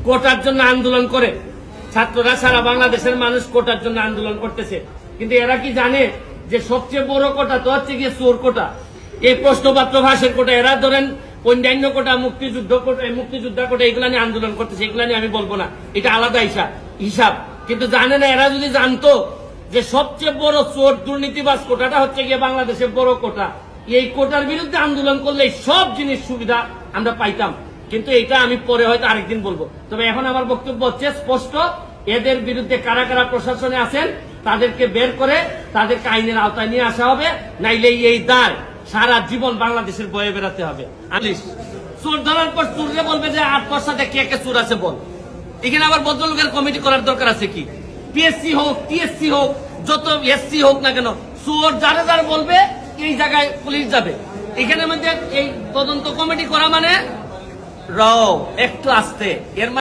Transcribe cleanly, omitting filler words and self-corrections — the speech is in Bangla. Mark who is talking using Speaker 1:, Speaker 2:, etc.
Speaker 1: কোটার জন্য আন্দোলন করে। ছাত্ররা সারা বাংলাদেশের মানুষ কোটার জন্য আন্দোলন করতেছে, কিন্তু এরা কি জানে যে সবচেয়ে বড় কোটা তো হচ্ছে গিয়ে চোর কোটা, এই প্রশ্নপত্র ভাষের কোটা। এরা ধরেন অন্যান্য কোটা, মুক্তিযোদ্ধা কোটা, এগুলা নিয়ে আন্দোলন করতেছে, এগুলা নিয়ে আমি বলবো না, এটা আলাদা হিসাব। কিন্তু জানে না, এরা যদি জানতো যে সবচেয়ে বড় চোর দুর্নীতিবাজ কোটাটা হচ্ছে গিয়ে বাংলাদেশের বড় কোটা, এই কোটার বিরুদ্ধে আন্দোলন করলে সব জিনিস সুবিধা আমরা পাইতাম। কিন্তু এটা আমি পরে হয়তো আরেকদিন বলবো। তবে এখন আমার বক্তব্য হচ্ছে স্পষ্ট, এদের বিরুদ্ধে কারা কারা প্রশাসনে আছেন তাদেরকে বের করে তাদেরকে আইনের আওতায় নিয়ে আসা হবে, নাইলে এই দায় সারা জীবন বাংলাদেশের বয়ে বেড়াতে হবে। চোর ধরার পর চোররে বলবে যে ৮ সাথে কে কে চোর আছে বল। এখানে আবার ভদ্রলোকের কমিটি করার দরকার আছে কি? পিএসসি হোক, টিএসসি হোক, যত এসসি হোক না কেন, চোর যারা যারা বলবে এই জায়গায় পুলিশ যাবে। এখানে মধ্যে এই তদন্ত কমিটি করা মানে একটু আস্তে, এর